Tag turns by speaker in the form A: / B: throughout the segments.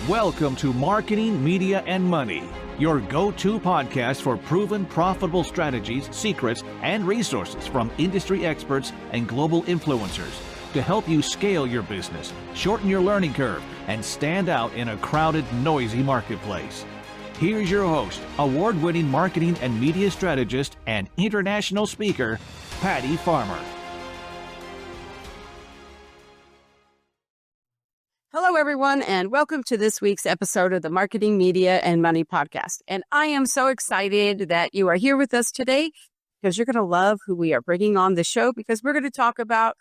A: Welcome to Marketing, Media, and Money, your go-to podcast for proven profitable strategies, secrets, and resources from industry experts and global influencers to help you scale your business, shorten your learning curve, and stand out in a crowded, noisy marketplace. Here's your host, award-winning marketing and media strategist and international speaker, Patty Farmer.
B: Hello, everyone, and welcome to this week's episode of the Marketing, Media, and Money podcast. And I am so excited that you are here with us today because you're going to love who we are bringing on the show, because we're going to talk about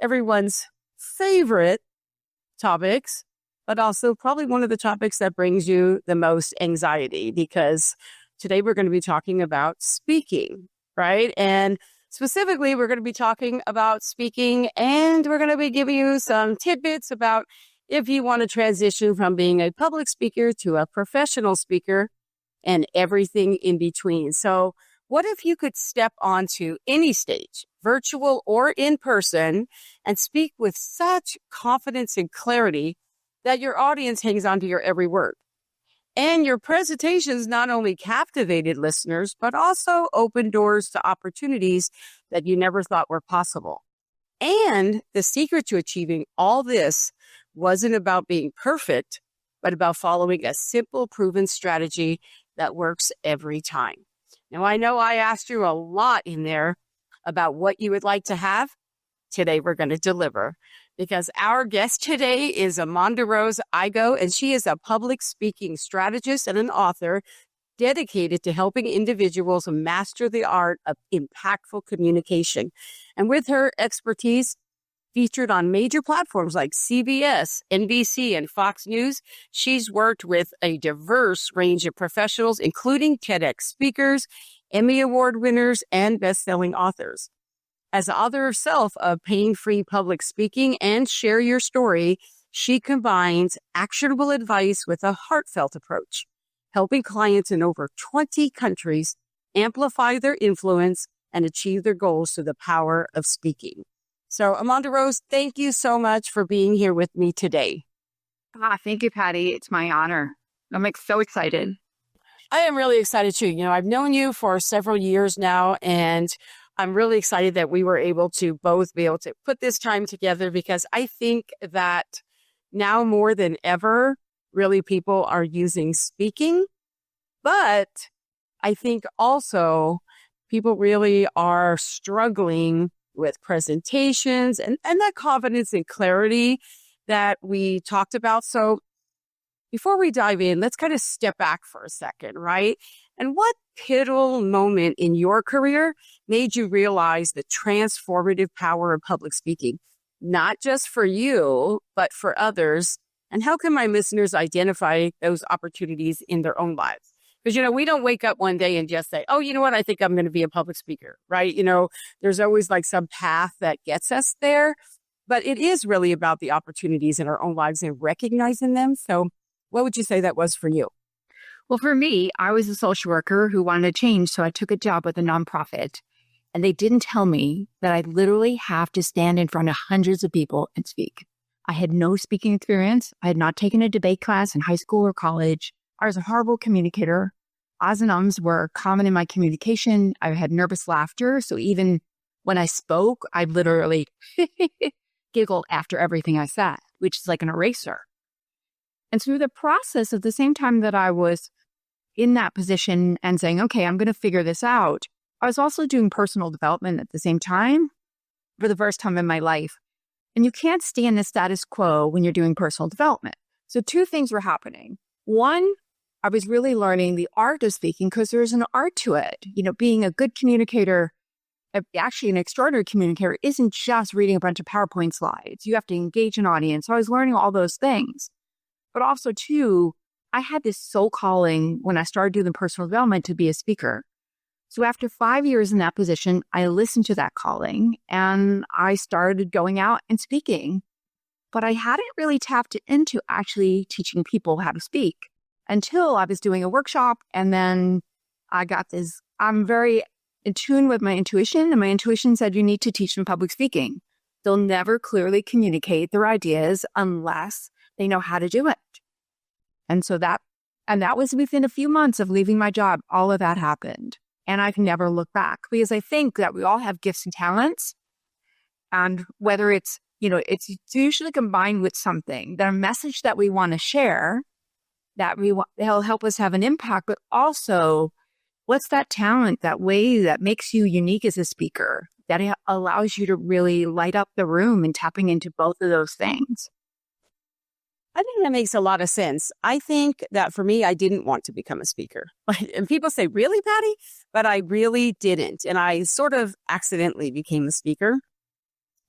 B: everyone's favorite topics, but also probably one of the topics that brings you the most anxiety, because today we're going to be talking about speaking, right? And specifically, we're going to be talking about speaking, and we're going to be giving you some tidbits about if you want to transition from being a public speaker to a professional speaker and everything in between. So what if you could step onto any stage, virtual or in person, and speak with such confidence and clarity that your audience hangs on to your every word? And your presentations not only captivated listeners, but also opened doors to opportunities that you never thought were possible. And the secret to achieving all this wasn't about being perfect, but about following a simple, proven strategy that works every time. Now, I know I asked you a lot in there about what you would like to have. Today, we're going to deliver, because our guest today is AmondaRose Igoe, and she is a public speaking strategist and an author dedicated to helping individuals master the art of impactful communication. And with her expertise featured on major platforms like CBS, NBC, and Fox News, she's worked with a diverse range of professionals, including TEDx speakers, Emmy Award winners, and best-selling authors. As the author herself of Pain-Free Public Speaking and Share Your Story, she combines actionable advice with a heartfelt approach, helping clients in over 20 countries amplify their influence and achieve their goals through the power of speaking. So, AmondaRose, thank you so much for being here with me today.
C: Thank you, Patty. It's my honor. I'm so excited.
B: I am really excited too. I've known you for several years now, and I'm really excited that we were able to both be able to put this time together, because I think that now more than ever, really people are using speaking, but I think also people really are struggling with presentations and that confidence and clarity that we talked about. So before we dive in, let's kind of step back for a second, right? And what pivotal moment in your career made you realize the transformative power of public speaking, not just for you, but for others? And how can my listeners identify those opportunities in their own lives? Because, we don't wake up one day and just say, oh, you know what, I think I'm going to be a public speaker, right? There's always like some path that gets us there, but it is really about the opportunities in our own lives and recognizing them. So what would you say that was for you?
C: Well, for me, I was a social worker who wanted to change, so I took a job with a nonprofit, and they didn't tell me that I literally have to stand in front of hundreds of people and speak. I had no speaking experience. I had not taken a debate class in high school or college. I was a horrible communicator. Ahs and ums were common in my communication. I had nervous laughter. So even when I spoke, I literally giggled after everything I said, which is like an eraser. And through the process, at the same time that I was in that position and saying, okay, I'm going to figure this out, I was also doing personal development at the same time for the first time in my life. And you can't stay in the status quo when you're doing personal development. So two things were happening. One, I was really learning the art of speaking, because there's an art to it. Being a good communicator, actually an extraordinary communicator, isn't just reading a bunch of PowerPoint slides. You have to engage an audience. So I was learning all those things. But also, too, I had this soul calling when I started doing personal development to be a speaker. So after 5 years in that position, I listened to that calling and I started going out and speaking. But I hadn't really tapped into actually teaching people how to speak until I was doing a workshop. And then I got this, I'm very in tune with my intuition, and my intuition said, you need to teach them public speaking. They'll never clearly communicate their ideas unless they know how to do it. And that was within a few months of leaving my job. All of that happened. And I've never looked back because I think that we all have gifts and talents. And whether it's usually combined with something, that a message that we want to share, it'll help us have an impact, but also what's that talent, that way that makes you unique as a speaker, that it allows you to really light up the room and tapping into both of those things.
B: I think that makes a lot of sense. I think that for me, I didn't want to become a speaker. And people say, really, Patty? But I really didn't. And I sort of accidentally became a speaker.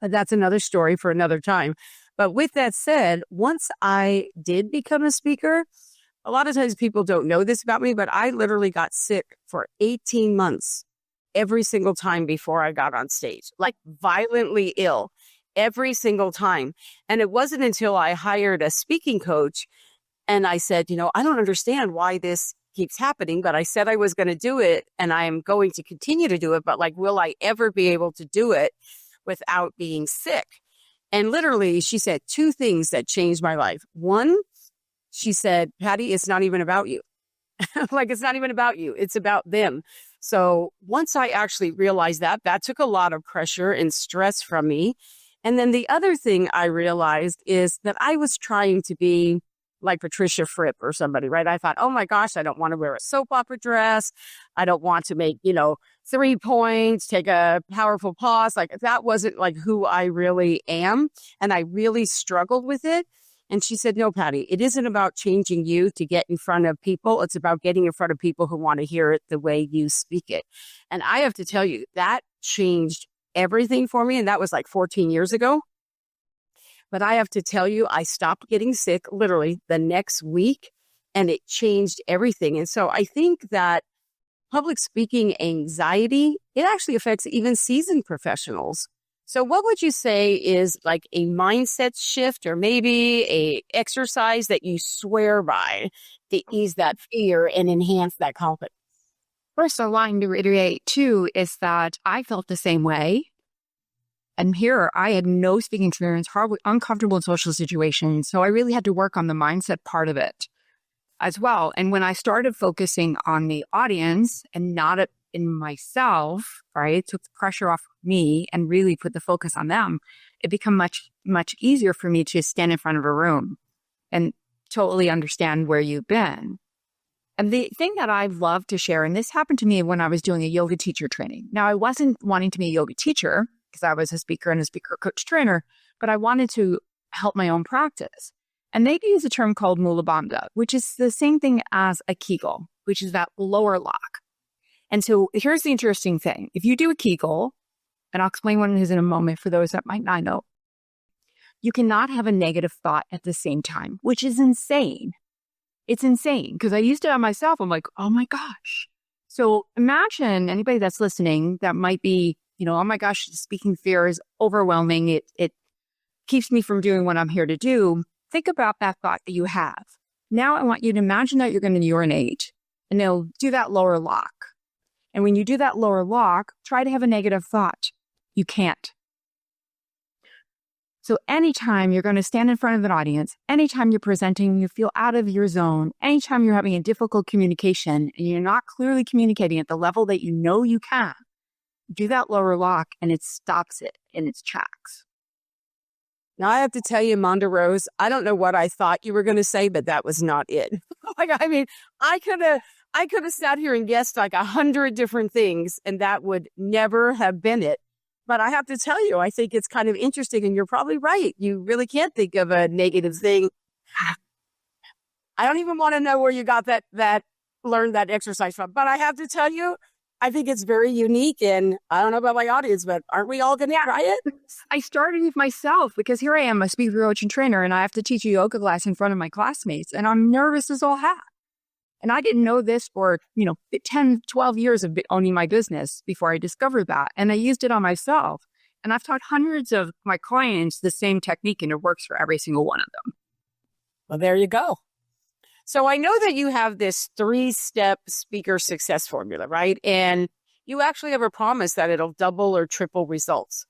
B: But that's another story for another time. But with that said, once I did become a speaker, a lot of times people don't know this about me, but I literally got sick for 18 months every single time before I got on stage, like violently ill. Every single time. And it wasn't until I hired a speaking coach and I said, I don't understand why this keeps happening, but I said I was going to do it and I am going to continue to do it. But will I ever be able to do it without being sick? And literally, she said two things that changed my life. One, she said, Patty, it's not even about you. It's not even about you. It's about them. So once I actually realized that took a lot of pressure and stress from me. And then the other thing I realized is that I was trying to be like Patricia Fripp or somebody, right? I thought, oh my gosh, I don't want to wear a soap opera dress. I don't want to make, 3 points, take a powerful pause. That wasn't who I really am. And I really struggled with it. And she said, no, Patty, it isn't about changing you to get in front of people. It's about getting in front of people who want to hear it the way you speak it. And I have to tell you, that changed everything for me. And that was 14 years ago. But I have to tell you, I stopped getting sick literally the next week and it changed everything. And so I think that public speaking anxiety, it actually affects even seasoned professionals. So what would you say is a mindset shift or maybe a exercise that you swear by to ease that fear and enhance that confidence?
C: First, I want to reiterate, too, is that I felt the same way. And here, I had no speaking experience, horribly uncomfortable in social situations. So I really had to work on the mindset part of it as well. And when I started focusing on the audience and not in myself, right, took the pressure off me and really put the focus on them, it became much, much easier for me to stand in front of a room and totally understand where you've been. And the thing that I love to share, and this happened to me when I was doing a yoga teacher training. Now, I wasn't wanting to be a yoga teacher because I was a speaker and a speaker coach trainer, but I wanted to help my own practice. And they use a term called Mula Bandha, which is the same thing as a Kegel, which is that lower lock. And so here's the interesting thing. If you do a Kegel, and I'll explain what it is in a moment for those that might not know, you cannot have a negative thought at the same time, which is insane. It's insane because I used it on myself. I'm like, oh my gosh. So imagine anybody that's listening that might be, oh my gosh, speaking fear is overwhelming. It keeps me from doing what I'm here to do. Think about that thought that you have. Now I want you to imagine that you're going to urinate and they'll do that lower lock. And when you do that lower lock, try to have a negative thought. You can't. So anytime you're going to stand in front of an audience, anytime you're presenting, you feel out of your zone, anytime you're having a difficult communication and you're not clearly communicating at the level that you know you can, do that lower lock and it stops it in its tracks.
B: Now, I have to tell you, AmondaRose, I don't know what I thought you were going to say, but that was not it. I could have sat here and guessed 100 different things, and that would never have been it. But I have to tell you, I think it's kind of interesting, and you're probably right. You really can't think of a negative thing. I don't even want to know where you got learned that exercise from. But I have to tell you, I think it's very unique, and I don't know about my audience, but aren't we all going to try it?
C: I started with myself because here I am, a speaker coach and trainer, and I have to teach a yoga class in front of my classmates, and I'm nervous as all heck. And I didn't know this for, 10, 12 years of owning my business before I discovered that. And I used it on myself. And I've taught hundreds of my clients the same technique, and it works for every single one of them.
B: Well, there you go. So I know that you have this 3-step speaker success formula, right? And you actually have a promise that it'll double or triple results.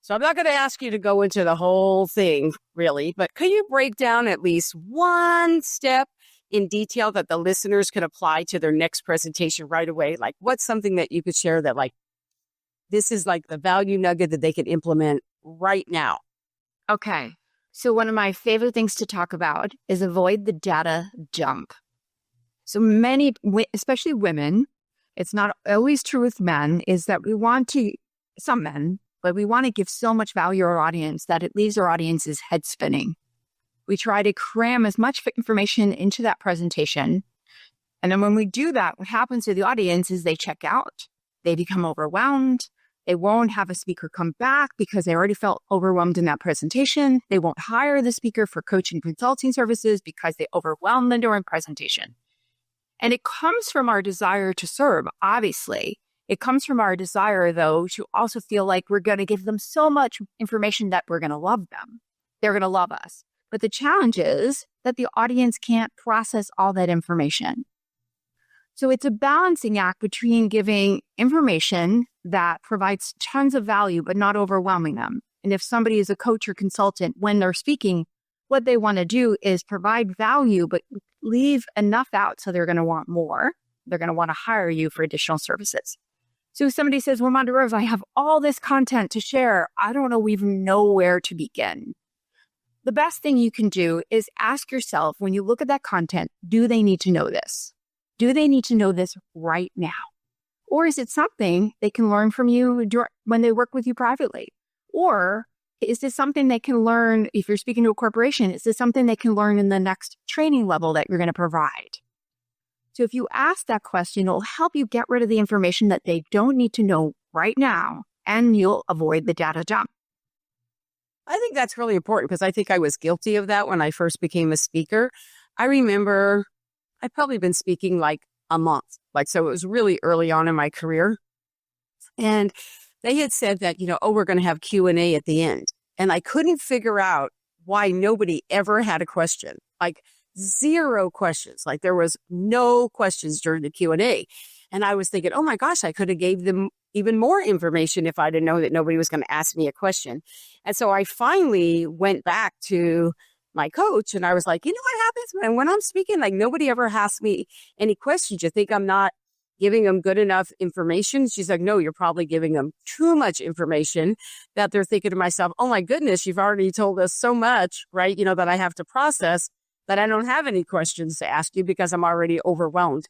B: So I'm not going to ask you to go into the whole thing, really, but could you break down at least one step in detail that the listeners could apply to their next presentation right away? Like, what's something that you could share that like, this is like the value nugget that they could implement right now?
C: Okay. So one of my favorite things to talk about is avoid the data dump. So many, especially women, it's not always true with men, is that we want to, some men, but we want to give so much value to our audience that it leaves our audience's head spinning. We try to cram as much information into that presentation. And then when we do that, what happens to the audience is they check out, they become overwhelmed. They won't have a speaker come back because they already felt overwhelmed in that presentation. They won't hire the speaker for coaching consulting services because they overwhelmed them during presentation. And it comes from our desire to serve, obviously. It comes from our desire, though, to also feel like we're going to give them so much information that we're going to love them. They're going to love us. But the challenge is that the audience can't process all that information. So it's a balancing act between giving information that provides tons of value, but not overwhelming them. And if somebody is a coach or consultant, when they're speaking, what they want to do is provide value, but leave enough out so they're going to want more. They're going to want to hire you for additional services. So if somebody says, well, AmondaRose, I have all this content to share. I don't even know where to begin. The best thing you can do is ask yourself, when you look at that content, do they need to know this? Do they need to know this right now? Or is it something they can learn from you when they work with you privately? Or is this something they can learn if you're speaking to a corporation? Is this something they can learn in the next training level that you're going to provide? So if you ask that question, it'll help you get rid of the information that they don't need to know right now, and you'll avoid the data dump.
B: I think that's really important because I think I was guilty of that when I first became a speaker. I remember I've probably been speaking like a month. So it was really early on in my career. And they had said that, we're going to have Q&A at the end. And I couldn't figure out why nobody ever had a question. Like 0 questions. Like there was no questions during the Q&A. And I was thinking, oh my gosh, I could have gave them even more information if I didn't know that nobody was going to ask me a question. And so I finally went back to my coach and I was like, you know what happens when I'm speaking, like nobody ever asks me any questions. You think I'm not giving them good enough information? She's like, no, you're probably giving them too much information that they're thinking to myself, oh my goodness, you've already told us so much, right? That I have to process that I don't have any questions to ask you because I'm already overwhelmed.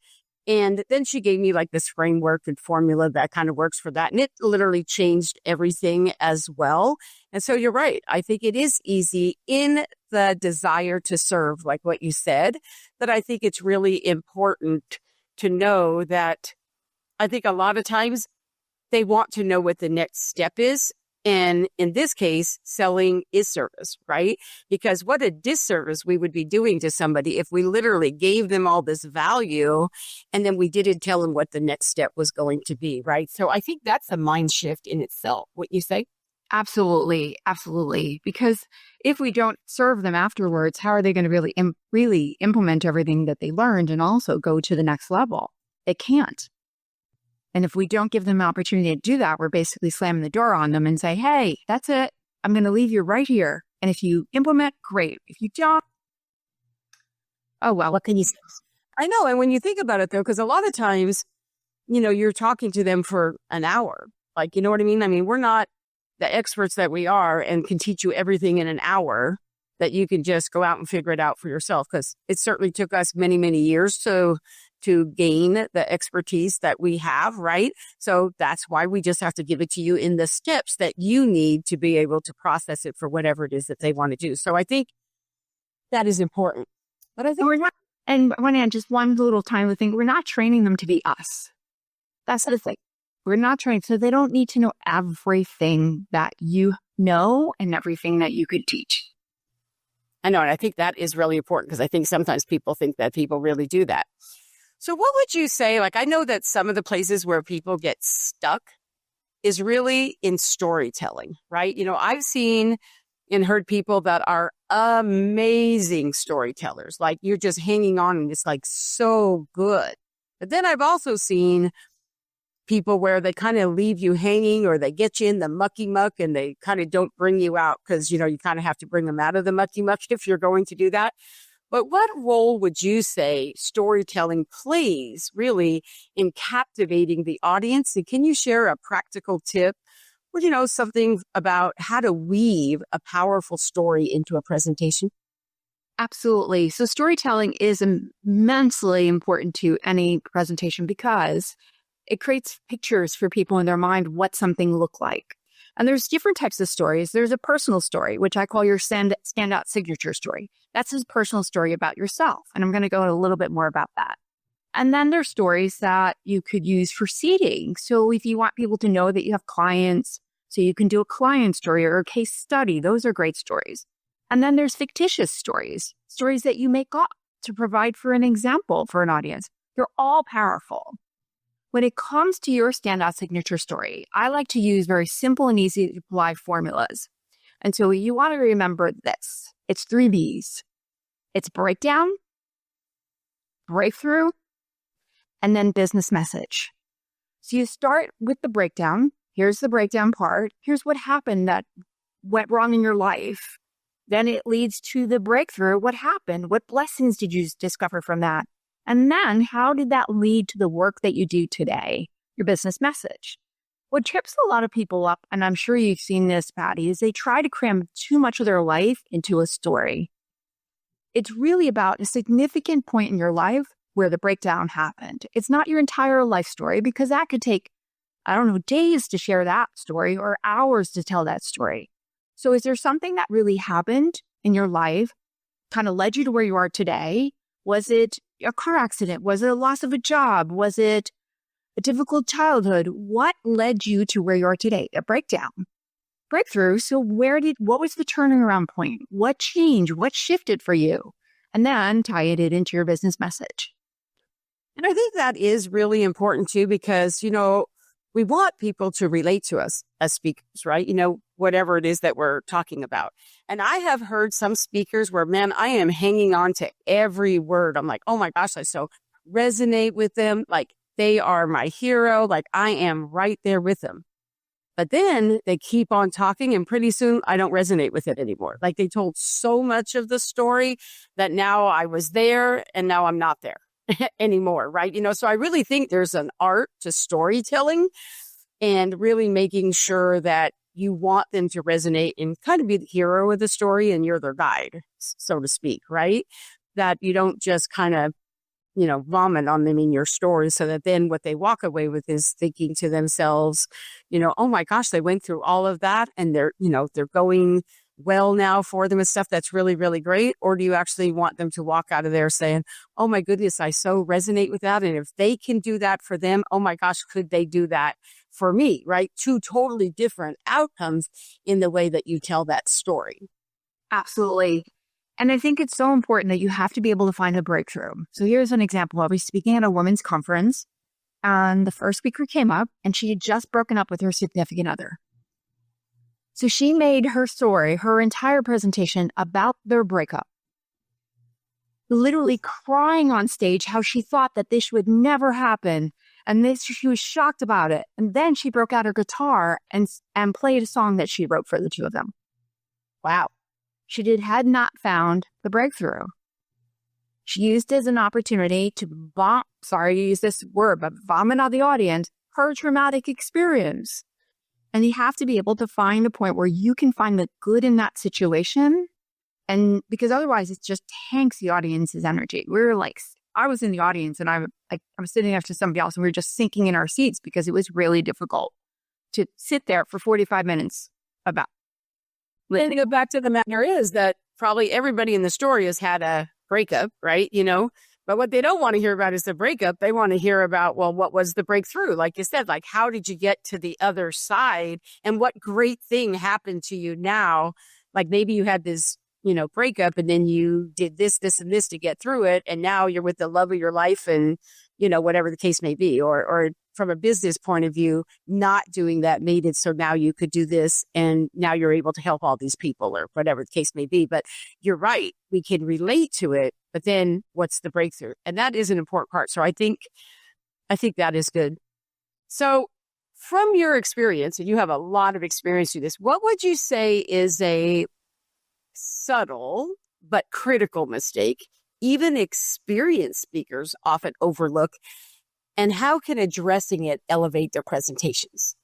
B: And then she gave me like this framework and formula that kind of works for that. And it literally changed everything as well. And so you're right. I think it is easy in the desire to serve, like what you said, that I think it's really important to know that I think a lot of times they want to know what the next step is. And in this case, selling is service, right? Because what a disservice we would be doing to somebody if we literally gave them all this value and then we didn't tell them what the next step was going to be, right? So I think that's a mind shift in itself. What you say?
C: Absolutely. Absolutely. Because if we don't serve them afterwards, how are they going to really implement everything that they learned and also go to the next level? They can't. And if we don't give them an opportunity to do that, we're basically slamming the door on them and say, hey, that's it. I'm going to leave you right here. And if you implement, great. If you don't, oh, well, what can you say?
B: I know. And when you think about it, though, because a lot of times, you're talking to them for an hour. Like, you know what I mean? I mean, we're not the experts that we are and can teach you everything in an hour that you can just go out and figure it out for yourself. Because it certainly took us many, many years to gain the expertise that we have, right? So that's why we just have to give it to you in the steps that you need to be able to process it for whatever it is that they want to do. So I think that is important. But I think
C: we're not, and when I just one little tiny thing, we're not training them to be us. That's the thing. We're not trained. So they don't need to know everything that you know and everything that you could teach.
B: I know. And I think that is really important because I think sometimes people think that people really do that. So what would you say, I know that some of the places where people get stuck is really in storytelling, right? I've seen and heard people that are amazing storytellers, like you're just hanging on and it's so good. But then I've also seen people where they kind of leave you hanging or they get you in the mucky muck and they kind of don't bring you out because, you kind of have to bring them out of the mucky muck if you're going to do that. But what role would you say storytelling plays really in captivating the audience? And can you share a practical tip or, something about how to weave a powerful story into a presentation?
C: Absolutely. So storytelling is immensely important to any presentation because it creates pictures for people in their mind what something looked like. And there's different types of stories. There's a personal story, which I call your standout signature story. That's his personal story about yourself. And I'm going to go a little bit more about that. And then there's stories that you could use for seeding. So if you want people to know that you have clients, so you can do a client story or a case study, those are great stories. And then there's fictitious stories, stories that you make up to provide for an example for an audience. They're all powerful. When it comes to your standout signature story, I like to use very simple and easy to apply formulas. And so you want to remember this. It's 3 B's. It's breakdown, breakthrough, and then business message. So you start with the breakdown. Here's the breakdown part. Here's what happened that went wrong in your life. Then it leads to the breakthrough. What happened? What blessings did you discover from that? And then how did that lead to the work that you do today? Your business message. What trips a lot of people up, and I'm sure you've seen this, Patty, is they try to cram too much of their life into a story. It's really about a significant point in your life where the breakdown happened. It's not your entire life story because that could take, days to share that story or hours to tell that story. So is there something that really happened in your life, kind of led you to where you are today? Was it a car accident? Was it a loss of a job? Was it a difficult childhood? What led you to where you are today? A breakdown. Breakthrough. So what was the turning around point? What changed? What shifted for you? And then tie it into your business message.
B: And I think that is really important too, because, we want people to relate to us as speakers, right? Whatever it is that we're talking about. And I have heard some speakers where, man, I am hanging on to every word. I'm like, oh my gosh, I so resonate with them. Like they are my hero. Like I am right there with them. But then they keep on talking and pretty soon I don't resonate with it anymore. Like they told so much of the story that now I was there and now I'm not there anymore, right? So I really think there's an art to storytelling and really making sure that you want them to resonate and kind of be the hero of the story and you're their guide, so to speak, right? That you don't just kind of, vomit on them in your story so that then what they walk away with is thinking to themselves, oh my gosh, they went through all of that and they're going well now for them and stuff. That's really, really great. Or do you actually want them to walk out of there saying, oh my goodness, I so resonate with that. And if they can do that for them, oh my gosh, could they do that for me, right? 2 totally different outcomes in the way that you tell that story.
C: Absolutely. And I think it's so important that you have to be able to find a breakthrough. So here's an example. I was speaking at a women's conference and the first speaker came up and she had just broken up with her significant other. So she made her story, her entire presentation about their breakup, literally crying on stage how she thought that this would never happen. And she was shocked about it. And then she broke out her guitar and played a song that she wrote for the 2 of them. Wow. She had not found the breakthrough. She used it as an opportunity to use this word, but vomit on the audience, her traumatic experience. And you have to be able to find a point where you can find the good in that situation. And because otherwise it just tanks the audience's energy. I was in the audience and I was sitting next to somebody else and we were just sinking in our seats because it was really difficult to sit there for 45 minutes about.
B: Then to go back to the matter is that probably everybody in the story has had a breakup, right? But what they don't want to hear about is the breakup. They want to hear about, well, what was the breakthrough? Like you said, like, how did you get to the other side and what great thing happened to you now? Like maybe you had this, breakup and then you did this, and this to get through it. And now you're with the love of your life and, whatever the case may be, or from a business point of view, not doing that made it so now you could do this and now you're able to help all these people or whatever the case may be. But you're right. We can relate to it, but then what's the breakthrough? And that is an important part. So I think that is good. So from your experience, and you have a lot of experience with this, what would you say is a subtle but critical mistake even experienced speakers often overlook? And how can addressing it elevate their presentations?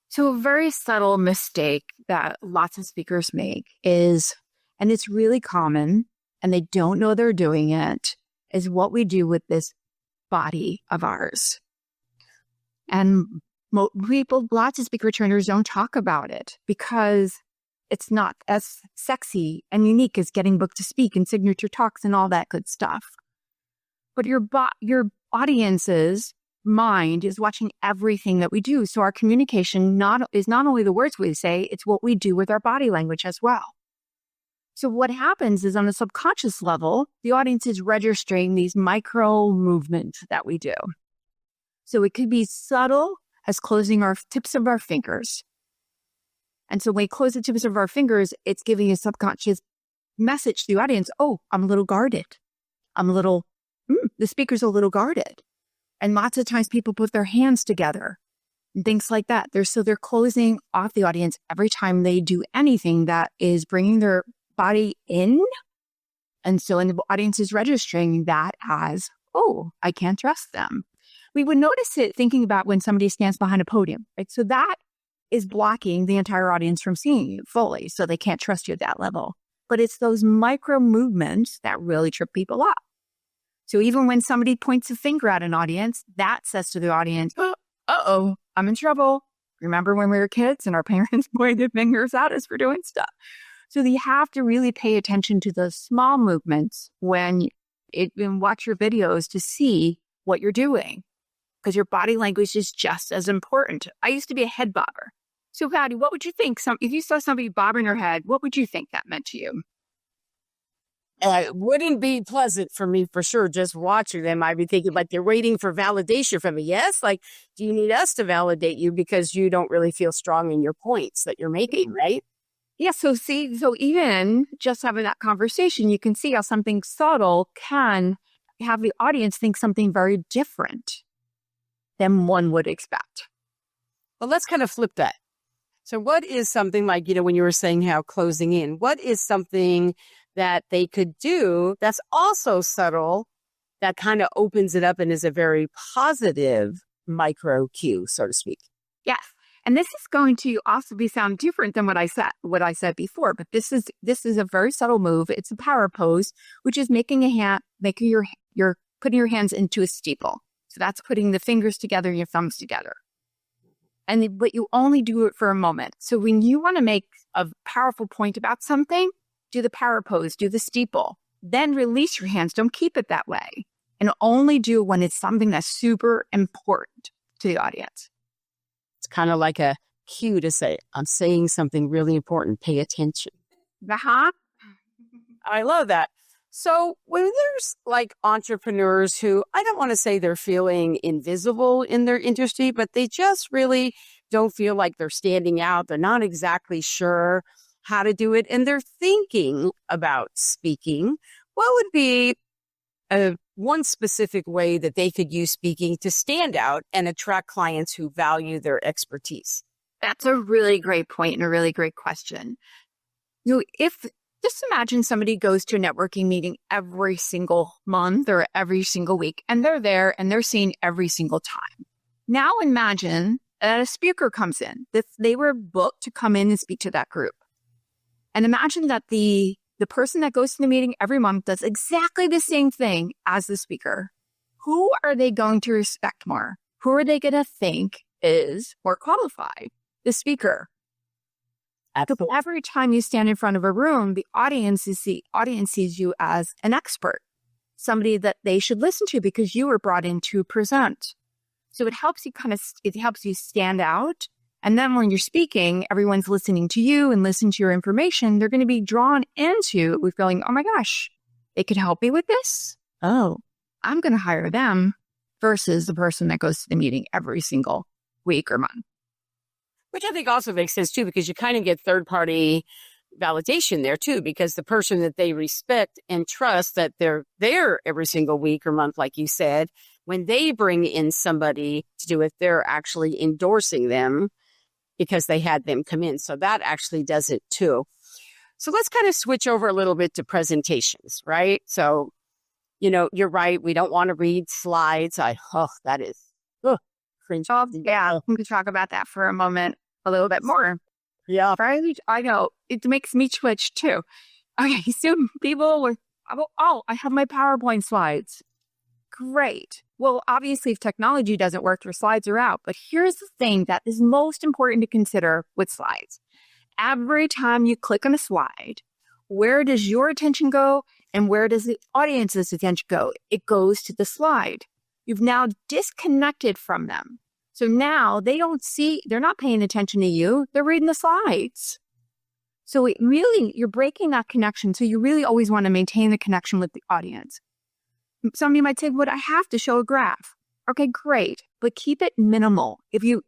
C: So a very subtle mistake that lots of speakers make is, and it's really common, and they don't know they're doing it, is what we do with this body of ours. And lots of speaker trainers don't talk about it because it's not as sexy and unique as getting booked to speak and signature talks and all that good stuff. But your audience's mind is watching everything that we do. So our communication is not only the words we say, it's what we do with our body language as well. So what happens is on a subconscious level, the audience is registering these micro movements that we do. So it could be subtle as closing our tips of our fingers. And so when we close the tips of our fingers, it's giving a subconscious message to the audience, oh, I'm a little guarded. The speaker's a little guarded. And lots of times people put their hands together and things like that. They're closing off the audience every time they do anything that is bringing their body in. And so the audience is registering that as, oh, I can't trust them. We would notice it thinking about when somebody stands behind a podium, right? So that is blocking the entire audience from seeing you fully. So they can't trust you at that level. But it's those micro movements that really trip people up. So even when somebody points a finger at an audience, that says to the audience, uh-oh, I'm in trouble. Remember when we were kids and our parents pointed fingers at us for doing stuff? So you have to really pay attention to those small movements when watch your videos to see what you're doing, because your body language is just as important. I used to be a head bobber. So Patty, what would you think? If you saw somebody bobbing their head, what would you think that meant to you?
B: It wouldn't be pleasant for me for sure. Just watching them, I'd be thinking like they're waiting for validation from me. Yes, like, do you need us to validate you because you don't really feel strong in your points that you're making, right?
C: Yeah, so even just having that conversation, you can see how something subtle can have the audience think something very different than one would expect.
B: Well, let's kind of flip that. So what is something like, when you were saying how closing in, what is something that they could do that's also subtle that kind of opens it up and is a very positive micro cue, so to speak?
C: Yes. And this is going to also sound different than what I said before, but this is a very subtle move. It's a power pose, which is putting your hands into a steeple. So that's putting the fingers together, your thumbs together. But you only do it for a moment. So when you want to make a powerful point about something, do the power pose, do the steeple, then release your hands. Don't keep it that way. And only do it when it's something that's super important to the audience.
B: It's kind of like a cue to say, I'm saying something really important. Pay attention.
C: Uh-huh.
B: I love that. So when there's like entrepreneurs who, I don't want to say they're feeling invisible in their industry, but they just really don't feel like they're standing out. They're not exactly sure how to do it. And they're thinking about speaking. What would be one specific way that they could use speaking to stand out and attract clients who value their expertise?
C: That's a really great point and a really great question. Just imagine somebody goes to a networking meeting every single month or every single week, and they're there and they're seen every single time. Now imagine that a speaker comes in, that they were booked to come in and speak to that group. And imagine that the person that goes to the meeting every month does exactly the same thing as the speaker. Who are they going to respect more? Who are they going to think is more qualified? The speaker. So every time you stand in front of a room, the audience sees you as an expert, somebody that they should listen to because you were brought in to present. So it helps you stand out. And then when you're speaking, everyone's listening to you and listening to your information. They're going to be drawn into with going, oh my gosh, they could help me with this. Oh, I'm going to hire them versus the person that goes to the meeting every single week or month.
B: Which I think also makes sense too, because you kind of get third-party validation there too, because the person that they respect and trust that they're there every single week or month, like you said, when they bring in somebody to do it, they're actually endorsing them because they had them come in. So that actually does it too. So let's kind of switch over a little bit to presentations, right? So, you're right. We don't want to read slides. That is cringe.
C: Yeah, we could talk about that for a moment, a little bit more.
B: Yeah.
C: Right? I know. It makes me twitch too. Okay, so people were, I have my PowerPoint slides. Great. Well, obviously, if technology doesn't work, your slides are out. But here's the thing that is most important to consider with slides. Every time you click on a slide, where does your attention go and where does the audience's attention go? It goes to the slide. You've now disconnected from them. So now they're not paying attention to you. They're reading the slides. So you're breaking that connection. So you really always want to maintain the connection with the audience. Some of you might say, "But I have to show a graph." Okay, great. But keep it minimal.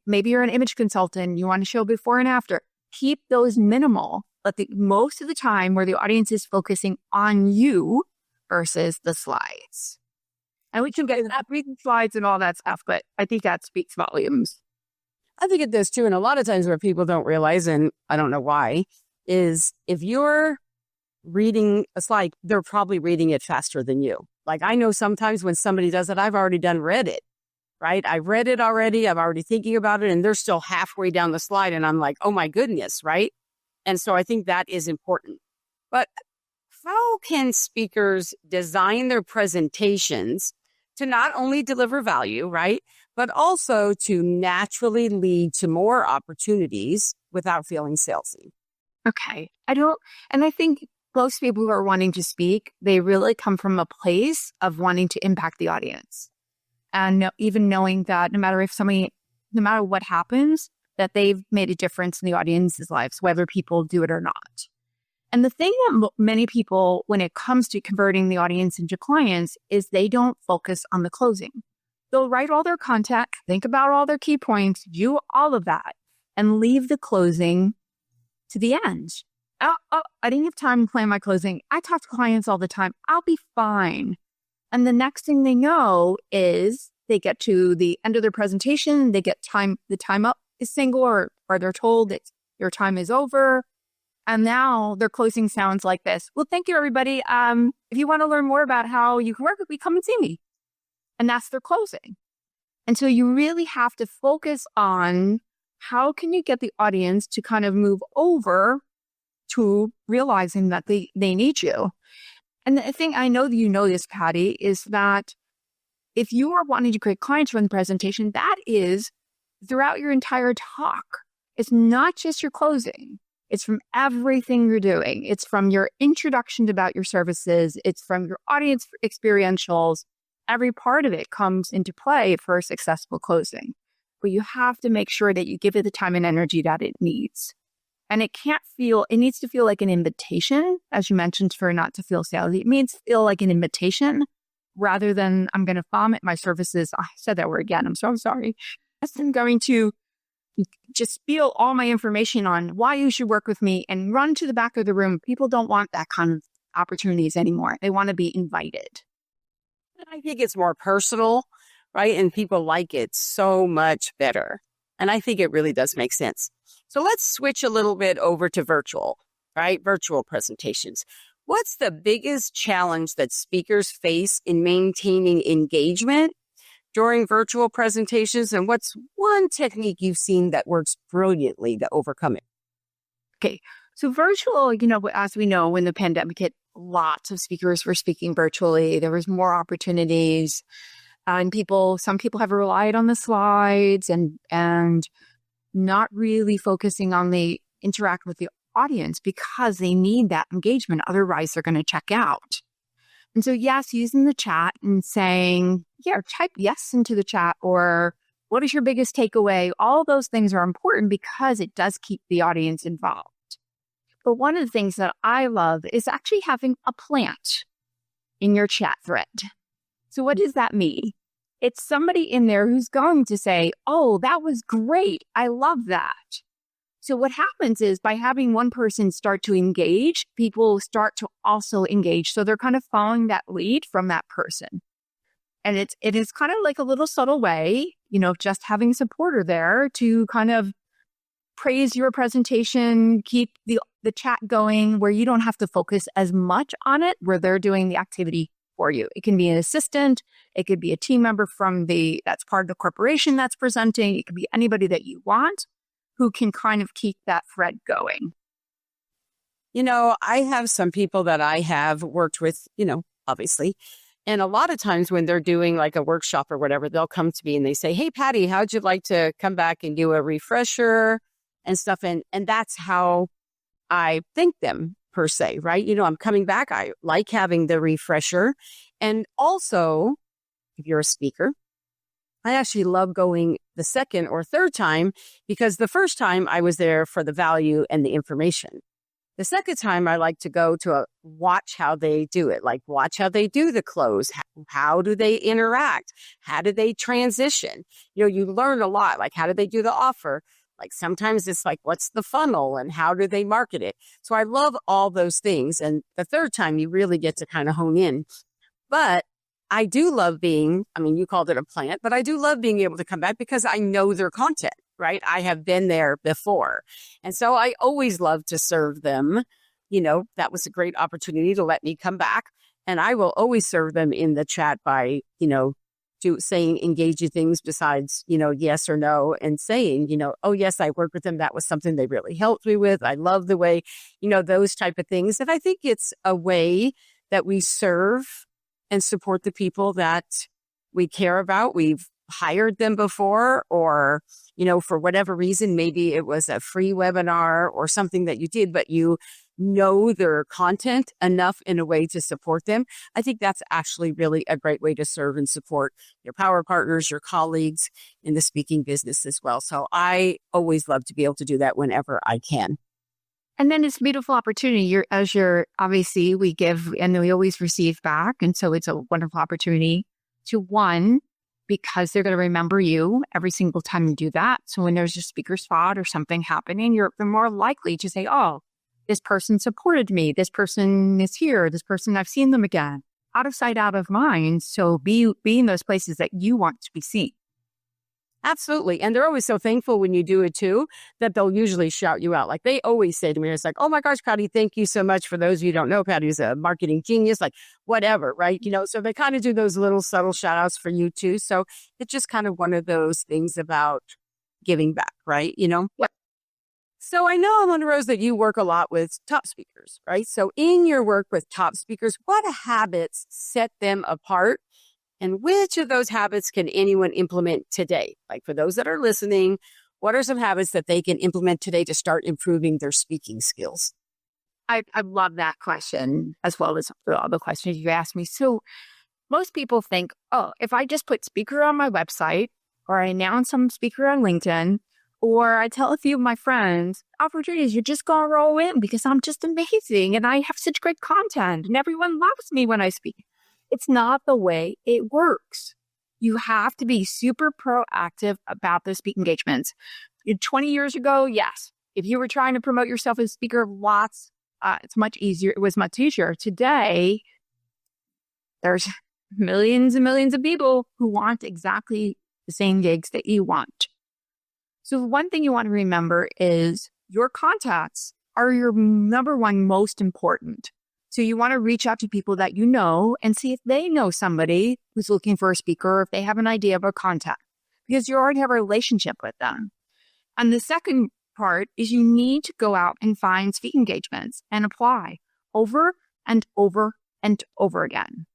C: Maybe you're an image consultant, you want to show before and after. Keep those minimal, but most of the time where the audience is focusing on you versus the slides. And we can get that reading slides and all that stuff, but I think that speaks volumes.
B: I think it does too. And a lot of times where people don't realize, and I don't know why, is if you're reading a slide, they're probably reading it faster than you. Like I know sometimes when somebody does it, I've already read it, right? I've read it already. I'm already thinking about it and they're still halfway down the slide. And I'm like, oh my goodness, right? And so I think that is important. But how can speakers design their presentations to not only deliver value, right? But also to naturally lead to more opportunities without feeling salesy?
C: Okay. I think most people who are wanting to speak, they really come from a place of wanting to impact the audience. And even knowing that no matter what happens, that they've made a difference in the audience's lives, whether people do it or not. And the thing that many people, when it comes to converting the audience into clients, is they don't focus on the closing. They'll write all their content, think about all their key points, do all of that, and leave the closing to the end. I didn't have time to plan my closing. I talk to clients all the time. I'll be fine. And the next thing they know is they get to the end of their presentation, they get the time up is single, or they're told that your time is over. And now their closing sounds like this. Well, thank you, everybody. If you want to learn more about how you can work with me, come and see me. And that's their closing. And so you really have to focus on how can you get the audience to kind of move over to realizing that they need you. And the thing, I know that you know this, Patty, is that if you are wanting to create clients from the presentation, that is throughout your entire talk. It's not just your closing. It's from everything you're doing. It's from your introduction about your services. It's from your audience experientials. Every part of it comes into play for a successful closing. But you have to make sure that you give it the time and energy that it needs. And it needs to feel like an invitation, as you mentioned, for not to feel salesy. It means feel like an invitation rather than I'm going to vomit my services. I said that word again. I'm so sorry. I'm going to just spill all my information on why you should work with me and run to the back of the room. People don't want that kind of opportunities anymore. They want to be invited.
B: I think it's more personal, right? And people like it so much better. And I think it really does make sense. So let's switch a little bit over to virtual, right? Virtual presentations. What's the biggest challenge that speakers face in maintaining engagement during virtual presentations? And what's one technique you've seen that works brilliantly to overcome it?
C: Okay. So virtual, as we know, when the pandemic hit, lots of speakers were speaking virtually. There was more opportunities. And some people have relied on the slides and not really focusing on the interact with the audience because they need that engagement. Otherwise, they're going to check out. And so, yes, using the chat and saying, type yes into the chat, or what is your biggest takeaway? All those things are important because it does keep the audience involved. But one of the things that I love is actually having a plant in your chat thread. So what does that mean? It's somebody in there who's going to say, oh, that was great. I love that. So what happens is by having one person start to engage, people start to also engage. So they're kind of following that lead from that person. And it is kind of like a little subtle way, just having a supporter there to kind of praise your presentation, keep the chat going where you don't have to focus as much on it, where they're doing the activity for you. It can be an assistant. It could be a team member that's part of the corporation that's presenting. It could be anybody that you want who can kind of keep that thread going.
B: I have some people that I have worked with, obviously. And a lot of times when they're doing like a workshop or whatever, they'll come to me and they say, hey, Patty, how'd you like to come back and do a refresher and stuff? And that's how I thank them per se, right? I'm coming back. I like having the refresher. And also, if you're a speaker, I actually love going the second or third time because the first time I was there for the value and the information. The second time I like to go to watch how they do it, like watch how they do the close. How do they interact? How do they transition? You learn a lot, like how do they do the offer? Like sometimes it's like, what's the funnel and how do they market it? So I love all those things. And the third time you really get to kind of hone in. But I do love you called it a plant, but I do love being able to come back because I know their content. Right? I have been there before. And so I always love to serve them. That was a great opportunity to let me come back. And I will always serve them in the chat by, saying engaging things besides, yes or no, and saying, oh, yes, I worked with them. That was something they really helped me with. I love the way, those type of things. And I think it's a way that we serve and support the people that we care about. We've hired them before, or, for whatever reason, maybe it was a free webinar or something that you did, but their content enough in a way to support them. I think that's actually really a great way to serve and support your power partners, your colleagues in the speaking business as well. So I always love to be able to do that whenever I can.
C: And then it's a beautiful opportunity. Obviously we give and we always receive back. And so it's a wonderful opportunity to because they're going to remember you every single time you do that. So when there's a speaker spot or something happening, they're more likely to say, oh, this person supported me. This person is here. This person, I've seen them again. Out of sight, out of mind. So be in those places that you want to be seen.
B: Absolutely. And they're always so thankful when you do it too, that they'll usually shout you out. Like they always say to me, it's like, oh my gosh, Patty, thank you so much. For those of you who don't know, Patty's a marketing genius, like whatever, right? So they kind of do those little subtle shout outs for you too. So it's just kind of one of those things about giving back, right? Yep. So I know, AmondaRose, that you work a lot with top speakers, right? So in your work with top speakers, what habits set them apart? And which of those habits can anyone implement today? Like for those that are listening, what are some habits that they can implement today to start improving their speaking skills?
C: I love that question, as well as all the questions you asked me. So most people think, oh, if I just put speaker on my website, or I announce some speaker on LinkedIn, or I tell a few of my friends, opportunities, you're just going to roll in because I'm just amazing and I have such great content and everyone loves me when I speak. It's not the way it works. You have to be super proactive about those speaking engagements. 20 years ago, yes. If you were trying to promote yourself as a speaker, it's much easier. It was much easier. Today, there's millions and millions of people who want exactly the same gigs that you want. So one thing you want to remember is your contacts are your number one most important. So you want to reach out to people that you know and see if they know somebody who's looking for a speaker, or if they have an idea of a contact, because you already have a relationship with them. And the second part is you need to go out and find speaking engagements and apply over and over and over again.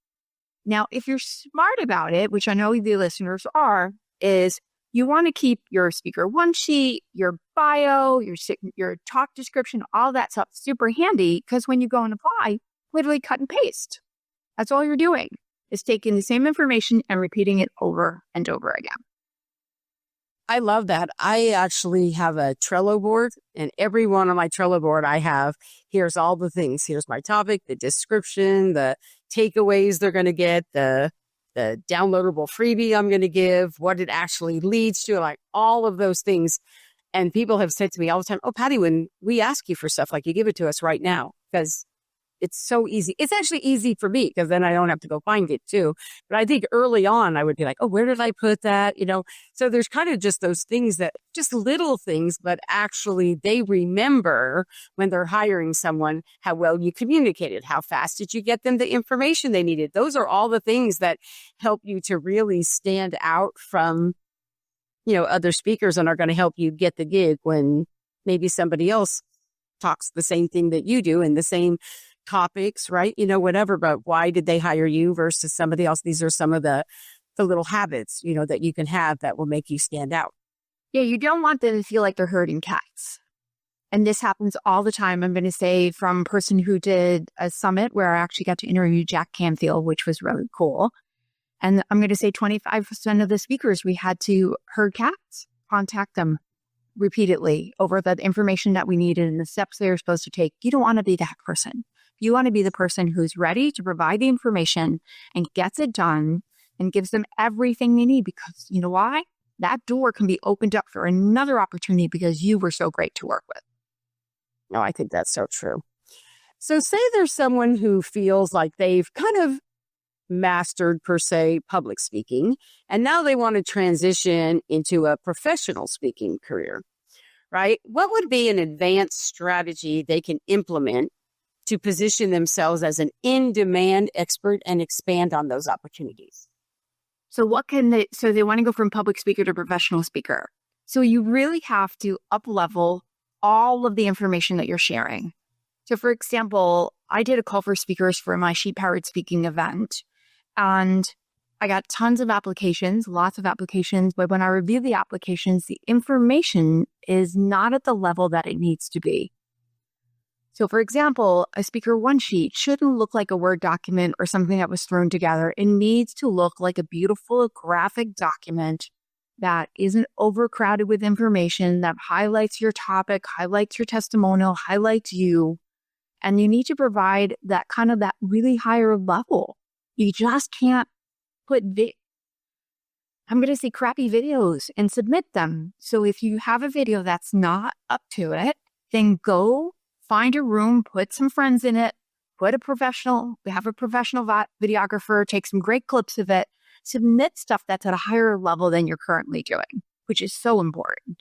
C: Now, if you're smart about it, which I know the listeners are, is you want to keep your speaker one sheet, your bio, your talk description, all that stuff super handy, because when you go and apply, literally cut and paste. That's all you're doing, is taking the same information and repeating it over and over again.
B: I love that. I actually have a Trello board, and every one on my Trello board here's all the things. Here's my topic, the description, the takeaways they're going to get, the downloadable freebie I'm going to give, what it actually leads to, like all of those things. And people have said to me all the time, oh, Patty, when we ask you for stuff, like you give it to us right now, because it's so easy. It's actually easy for me because then I don't have to go find it too. But I think early on I would be like, oh, where did I put that? So there's kind of just those things that just little things, but actually they remember when they're hiring someone, how well you communicated, how fast did you get them the information they needed? Those are all the things that help you to really stand out from, other speakers and are going to help you get the gig when maybe somebody else talks the same thing that you do and the same topics, right? Whatever, but why did they hire you versus somebody else? These are some of the little habits, that you can have that will make you stand out.
C: Yeah, you don't want them to feel like they're herding cats. And this happens all the time. I'm going to say from a person who did a summit where I actually got to interview Jack Canfield, which was really cool. And I'm going to say 25% of the speakers, we had to herd cats, contact them repeatedly over the information that we needed and the steps they were supposed to take. You don't want to be that person. You want to be the person who's ready to provide the information and gets it done and gives them everything they need, because you know why? That door can be opened up for another opportunity because you were so great to work with.
B: No, I think that's so true. So say there's someone who feels like they've kind of mastered, per se, public speaking, and now they want to transition into a professional speaking career, right? What would be an advanced strategy they can implement to position themselves as an in-demand expert and expand on those opportunities?
C: So they want to go from public speaker to professional speaker. So you really have to up-level all of the information that you're sharing. So for example, I did a call for speakers for my sheet-powered speaking event, and I got tons of applications, lots of applications, but when I review the applications, the information is not at the level that it needs to be. So for example, a speaker one sheet shouldn't look like a Word document or something that was thrown together. It needs to look like a beautiful graphic document that isn't overcrowded with information, that highlights your topic, highlights your testimonial, highlights you. And you need to provide that really higher level. You just can't put I'm going to say crappy videos and submit them. So if you have a video that's not up to it, then go find a room, put some friends in it, have a professional videographer, take some great clips of it, submit stuff that's at a higher level than you're currently doing, which is so important.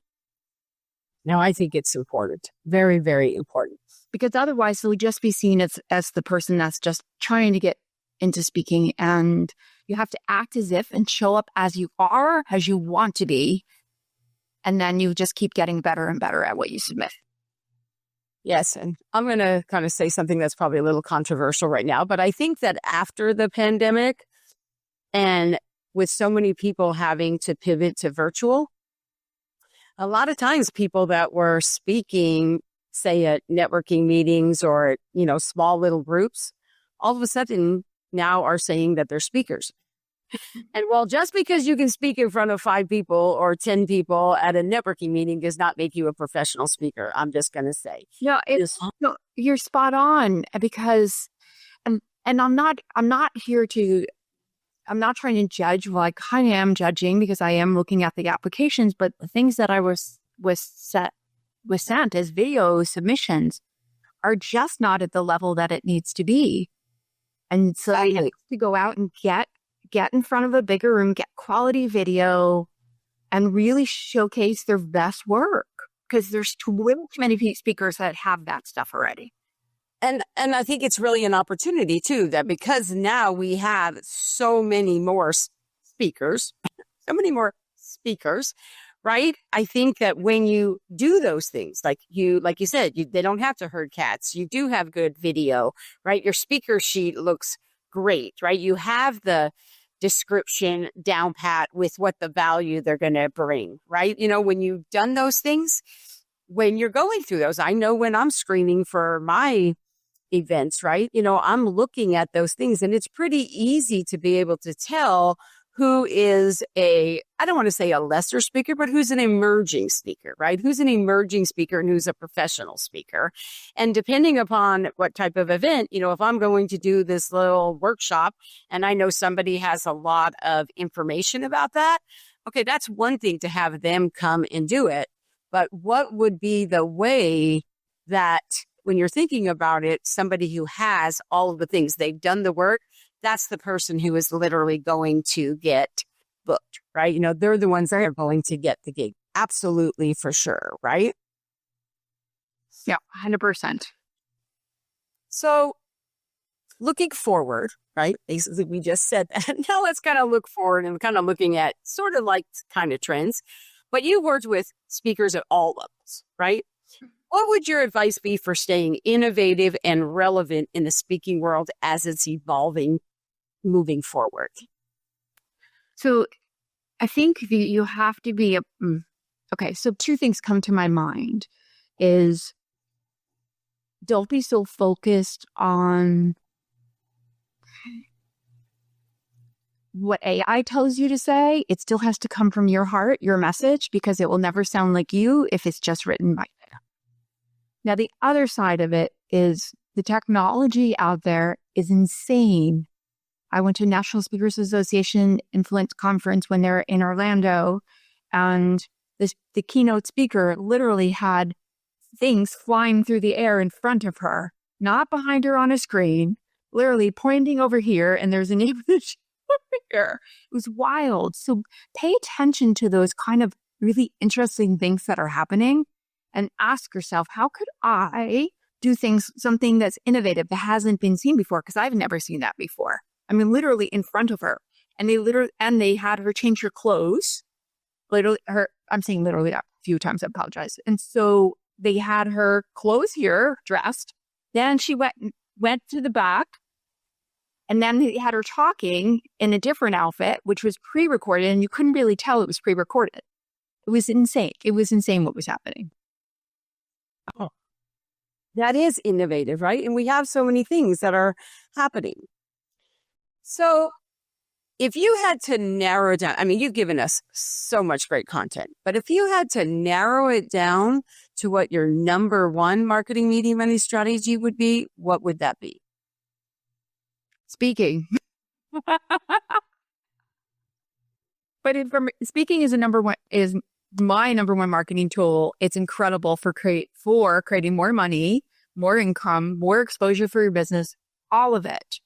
B: Now, I think it's important. Very, very important.
C: Because otherwise, they'll just be seen as the person that's just trying to get into speaking, and you have to act as if and show up as you are, as you want to be, and then you just keep getting better and better at what you submit.
B: Yes, and I'm going to kind of say something that's probably a little controversial right now, but I think that after the pandemic and with so many people having to pivot to virtual, a lot of times people that were speaking, say at networking meetings or, small little groups, all of a sudden now are saying that they're speakers. And well, just because you can speak in front of 5 people or 10 people at a networking meeting does not make you a professional speaker. I'm just going to say.
C: No, you're spot on, because, and I'm not trying to judge. Well, I kind of am judging because I am looking at the applications, but the things that I was sent as video submissions are just not at the level that it needs to be. And so I have to go out and get in front of a bigger room, get quality video, and really showcase their best work, because there's too many speakers that have that stuff already.
B: And I think it's really an opportunity too, that because now we have so many more speakers, right? I think that when you do those things, like you said, they don't have to herd cats. You do have good video, right? Your speaker sheet looks great, right? You have the description down pat with what the value they're going to bring, right? When you've done those things, when you're going through those, I know when I'm screening for my events, right? I'm looking at those things, and it's pretty easy to be able to tell who is I don't want to say a lesser speaker, but who's an emerging speaker, right? Who's an emerging speaker and who's a professional speaker. And depending upon what type of event, if I'm going to do this little workshop and I know somebody has a lot of information about that, okay, that's one thing to have them come and do it. But what would be the way that when you're thinking about it, somebody who has all of the things, they've done the work, that's the person who is literally going to get booked, right? You know, they're the ones that are going to get the gig. Absolutely, for sure, right?
C: Yeah, 100%.
B: So looking forward, right? Basically, we just said that. Now let's kind of look forward and kind of looking at sort of like kind of trends. But you worked with speakers at all levels, right? What would your advice be for staying innovative and relevant in the speaking world as it's evolving moving forward?
C: So I think you have to be okay. So two things come to my mind is don't be so focused on what AI tells you to say. It still has to come from your heart, your message, because it will never sound like you if it's just written by you. Now, the other side of it is the technology out there is insane. I went to National Speakers Association Influence Conference when they're in Orlando, and the keynote speaker literally had things flying through the air in front of her, not behind her on a screen, literally pointing over here, and there's an image over here. It was wild. So pay attention to those kind of really interesting things that are happening and ask yourself, how could I do something that's innovative that hasn't been seen before? Because I've never seen that before. I mean, literally in front of her. And they had her change her clothes. I'm saying literally a few times, I apologize. And so they had her clothes here, dressed. Then she went to the back. And then they had her talking in a different outfit, which was pre-recorded. And you couldn't really tell it was pre-recorded. It was insane. It was insane what was happening.
B: Oh, that is innovative, right? And we have so many things that are happening. So if you had to narrow it down, I mean, you've given us so much great content, but if you had to narrow it down to what your number one marketing media money strategy would be, what would that be?
C: Speaking. But speaking is my number one marketing tool. It's incredible for creating more money, more income, more exposure for your business, all of it.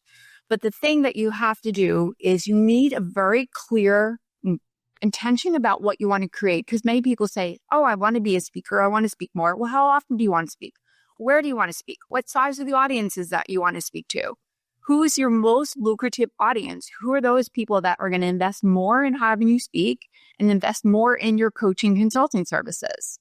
C: But the thing that you have to do is you need a very clear intention about what you want to create. Because many people say, oh, I want to be a speaker. I want to speak more. Well, how often do you want to speak? Where do you want to speak? What size of the audience is that you want to speak to? Who is your most lucrative audience? Who are those people that are going to invest more in having you speak and invest more in your coaching consulting services?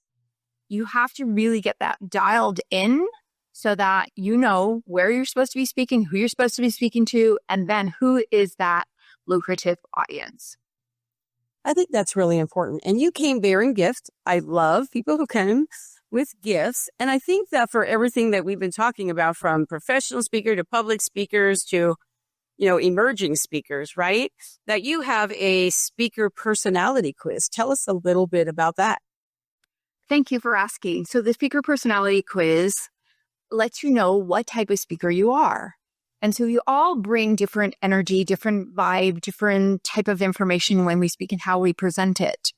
C: You have to really get that dialed in so that you know where you're supposed to be speaking, who you're supposed to be speaking to, and then who is that lucrative audience.
B: I think that's really important. And you came bearing gifts. I love people who come with gifts. And I think that for everything that we've been talking about, from professional speaker to public speakers to, emerging speakers, right? That you have a speaker personality quiz. Tell us a little bit about that.
C: Thank you for asking. So the speaker personality quiz lets you know what type of speaker you are. And so you all bring different energy, different vibe, different type of information when we speak and how we present it.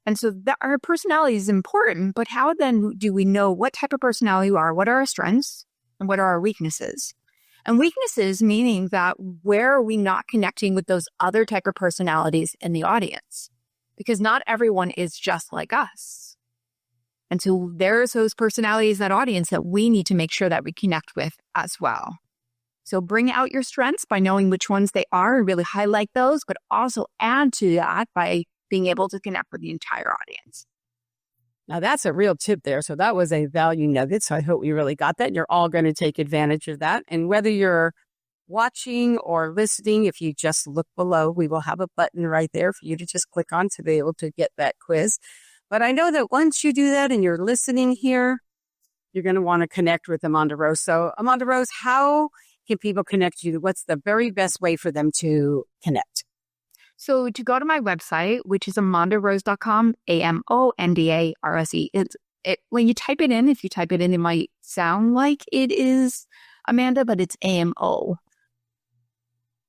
C: And so our personality is important, but how then do we know what type of personality you are? What are our strengths and what are our weaknesses? And weaknesses meaning that where are we not connecting with those other type of personalities in the audience? Because not everyone is just like us. And so there's those personalities, that audience that we need to make sure that we connect with as well. So bring out your strengths by knowing which ones they are and really highlight those, but also add to that by being able to connect with the entire audience.
B: Now that's a real tip there. So that was a value nugget. So I hope you really got that. You're all going to take advantage of that. And whether you're watching or listening, if you just look below, we will have a button right there for you to just click on to be able to get that quiz. But I know that once you do that and you're listening here, you're going to want to connect with AmondaRose. So AmondaRose, how can people connect you? What's the very best way for them to connect?
C: So to go to my website, which is AmondaRose.com, AmondaRose. When you type it in, if you type it in, it might sound like it is Amanda, but it's AMO.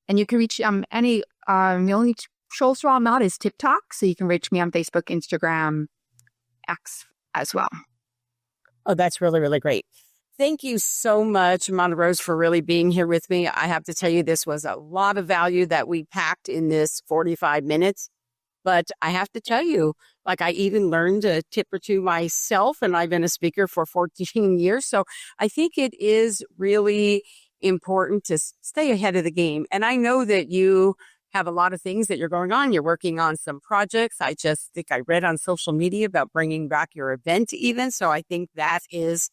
C: And you can reach the only social I'm not is TikTok, so you can reach me on Facebook, Instagram, X as well.
B: Oh, that's really, really great. Thank you so much, AmondaRose, for really being here with me. I have to tell you, this was a lot of value that we packed in this 45 minutes. But I have to tell you, like, I even learned a tip or two myself, and I've been a speaker for 14 years. So I think it is really important to stay ahead of the game. And I know that you have a lot of things that you're going on. You're working on some projects. I just think I read on social media about bringing back your event even. So I think that is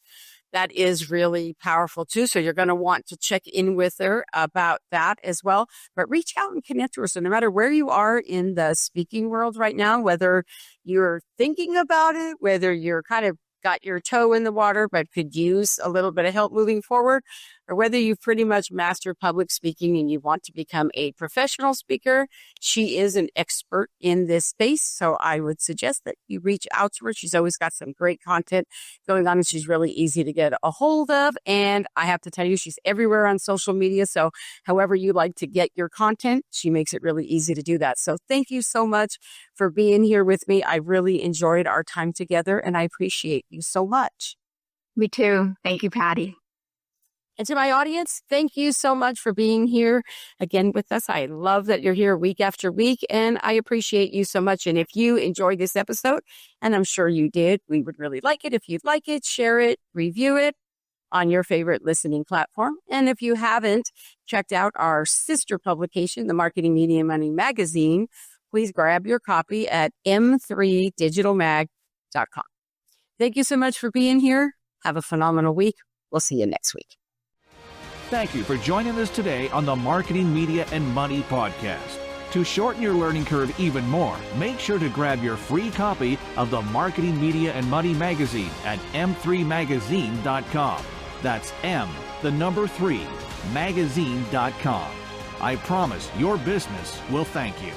B: really powerful too. So you're going to want to check in with her about that as well. But reach out and connect to her. So no matter where you are in the speaking world right now, whether you're thinking about it, whether you're kind of got your toe in the water, but could use a little bit of help moving forward, or whether you've pretty much mastered public speaking and you want to become a professional speaker, she is an expert in this space. So I would suggest that you reach out to her. She's always got some great content going on, and she's really easy to get a hold of. And I have to tell you, she's everywhere on social media. So however you like to get your content, she makes it really easy to do that. So thank you so much for being here with me. I really enjoyed our time together, and I appreciate you so much.
C: Me too. Thank you, Patty.
B: And to my audience, thank you so much for being here again with us. I love that you're here week after week, and I appreciate you so much. And if you enjoyed this episode, and I'm sure you did, we would really like it if you'd like it, share it, review it on your favorite listening platform. And if you haven't checked out our sister publication, the Marketing, Media, and Money magazine, please grab your copy at m3digitalmag.com. Thank you so much for being here. Have a phenomenal week. We'll see you next week.
A: Thank you for joining us today on the Marketing, Media, and Money podcast. To shorten your learning curve even more, make sure to grab your free copy of the Marketing, Media, and Money magazine at m3magazine.com. That's M3magazine.com. I promise your business will thank you.